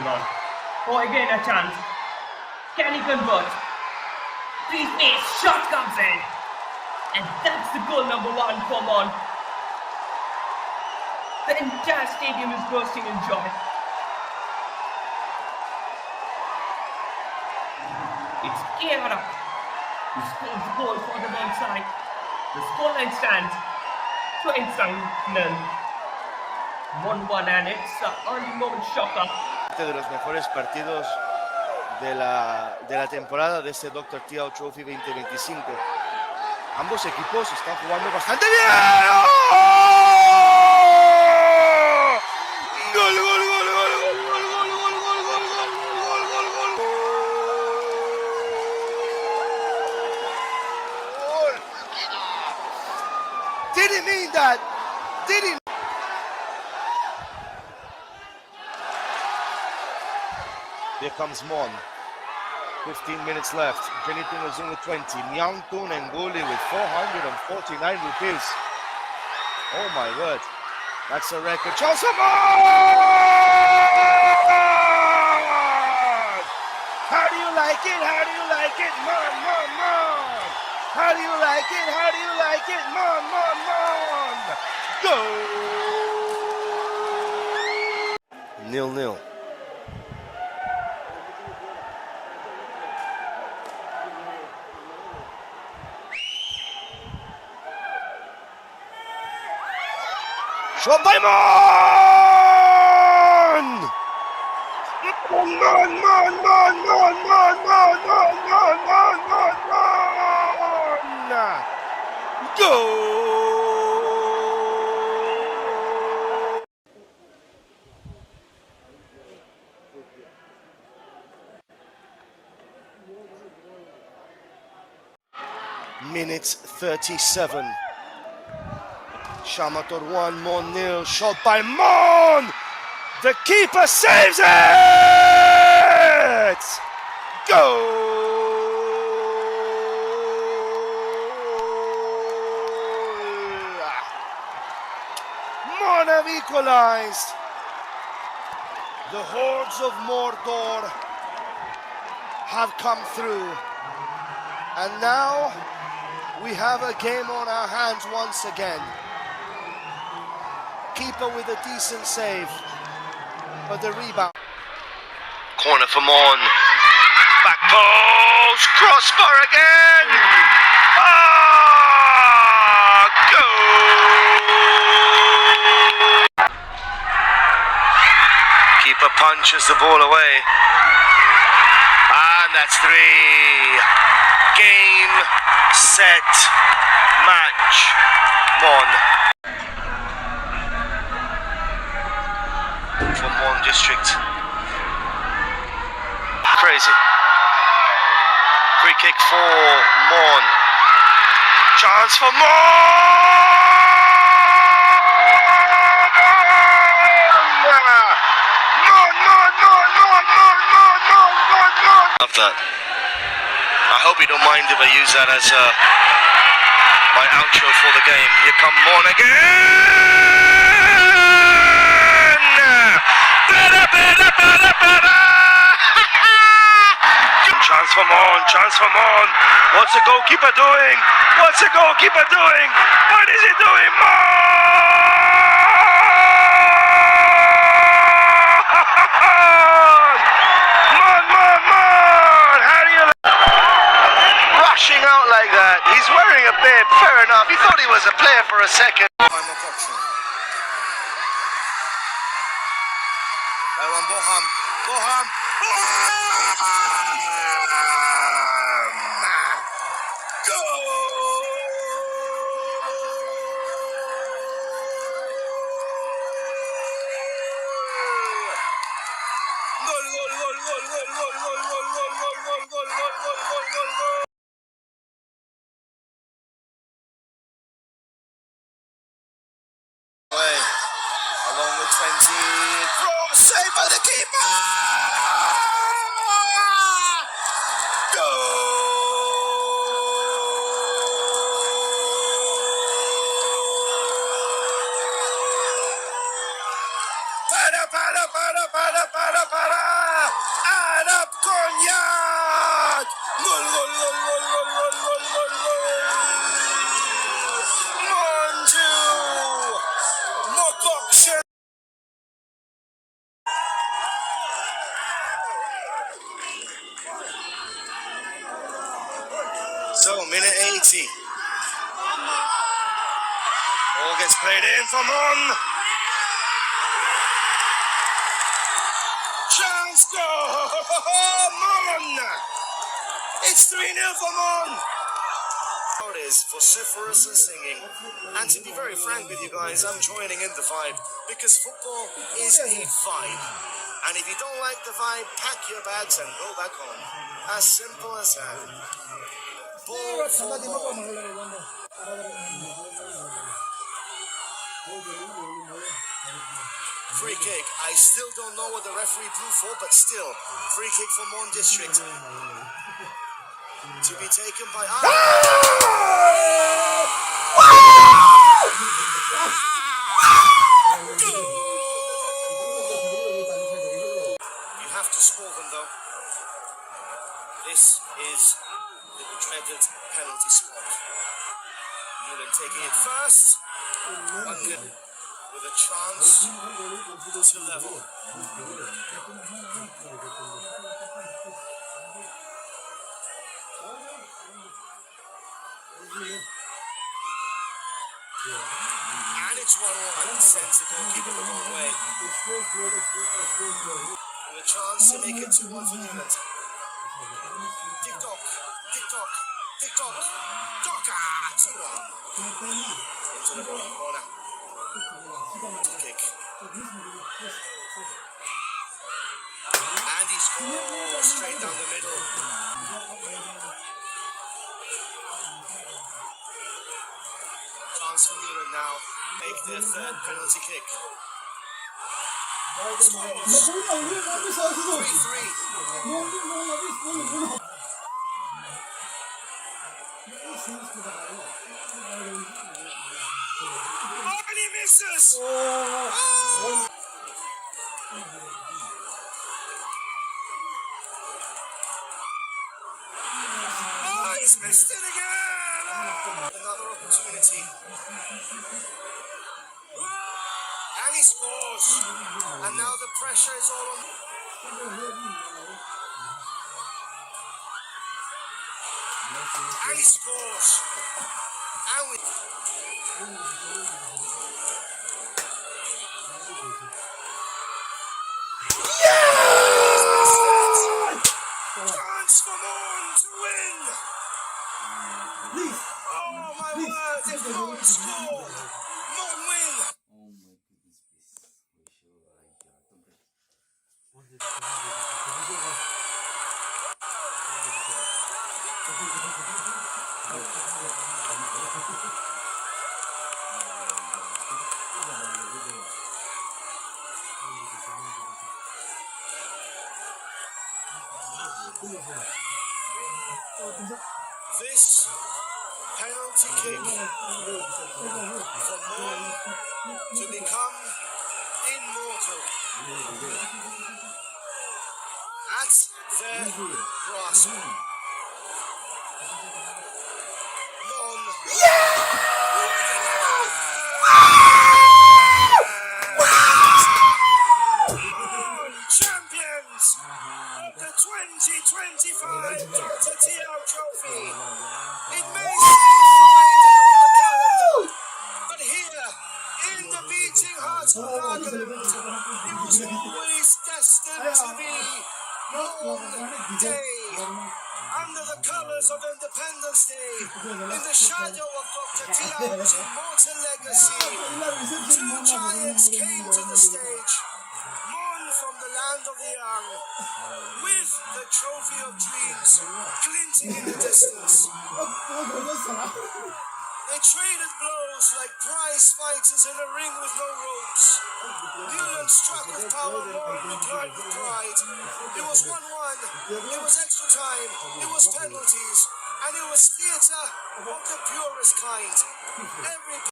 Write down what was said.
holding on. Oh, again a chance. Can he convert? Free space, shot comes in. And that's the goal number 1 for Mon. The entire stadium is bursting in joy. It's Kiara who scores the goal for the Mon side. The scoreline stands 2-0. 1-1 and it's an early moment shocker. De los mejores partidos de la temporada de este Dr.T Trophy 2025. Ambos equipos están jugando bastante bien. ¡Oh! ¡Gol, gol, gol, gol, gol, gol, gol, gol, gol, gol, gol, gol, gol, gol! Didn't mean that. Didn't. Here comes Mon. 15 minutes left. Jenitun is in with 20. Nyangtun Nguli with 449 rupees. Oh my word. That's a record. Chance for Mon! How do you like it? How do you like it? Mon, Mon, Mon! How do you like it? How do you like it? Mon, Mon, Mon! Go! 0-0. Shot by Mon! Mon, Mon, Mon, Mon, Mon, Mon, Mon, Mon, Mon, Mon, Mon! Go! Minutes 37. Shamator 1, Mon 0, shot by Mon! The keeper saves it! Goal! Mon have equalized. The hordes of Mordor have come through. And now we have a game on our hands once again. Keeper with a decent save, but the rebound. Corner for Mon. Back post, crossbar again. Ah, goal! Keeper punches the ball away, and that's 3. Game, set, match, Mon. For Mon District. Crazy. Free kick for Mon. Chance for Mon! Love that. I hope you don't mind if I use that as my outro for the game. Here come Mon again! Better! Chance for Mon, chance for Mon. What's the goalkeeper doing? What's the goalkeeper doing? What is he doing? Mon! How do you rushing out like that? He's wearing a bib, fair enough. He thought he was a player for a second. Boham. Go! Along with 20. Cross saved by the keeper! Goal! Para! So, minute 80. Ball gets played in for Mon. Chance goal! Mon! It's 3-0 for Mon. It is vociferous and singing. And to be very frank with you guys, I'm joining in the vibe because football is a vibe. And if you don't like the vibe, pack your bags and go back home. As simple as that. Ball for Mon. Free kick. I still don't know what the referee blew for, but still, free kick for Mon District. To be taken by... You have to score them though. This is the dreaded penalty spot. Newland taking it first. 1-0 with a chance to level. And it's 1-1 and sends the goalkeeper the wrong way. With a chance to make it 2-1 for Newland. Tick-tock, tick-tock, tick-tock. Toka! 2-1. Into the bottom corner. Kick. And he scores straight down the middle. Chance for Newland now. Make their third penalty kick. Scores. 3-3. Oh, and he misses! Oh! Oh, he's missed it again! Oh. Another opportunity. And he scores! And now the pressure is all on... And he scores! And we... Chance for Mon to win! Oh my word, if Mon score, Mon win! This penalty kick for Mon to become immortal at their grasp. Mon champions of the 2025 Dr.T Trophy. It may seem Friday on the calendar, but here in the beating heart of Nagaland, it was always destined to be Mon Day. Under the colours of Independence Day, in the shadow of Dr. Tiao's immortal legacy, two giants came to the stage. Mon from the land of the young, with the trophy of dreams glinting in the distance. They traded blows like prize fighters in a ring with no ropes. Newland struck with power, Mon replied with pride. It was 1-1, it was extra time, it was penalties, and it was theatre of the purest kind. Every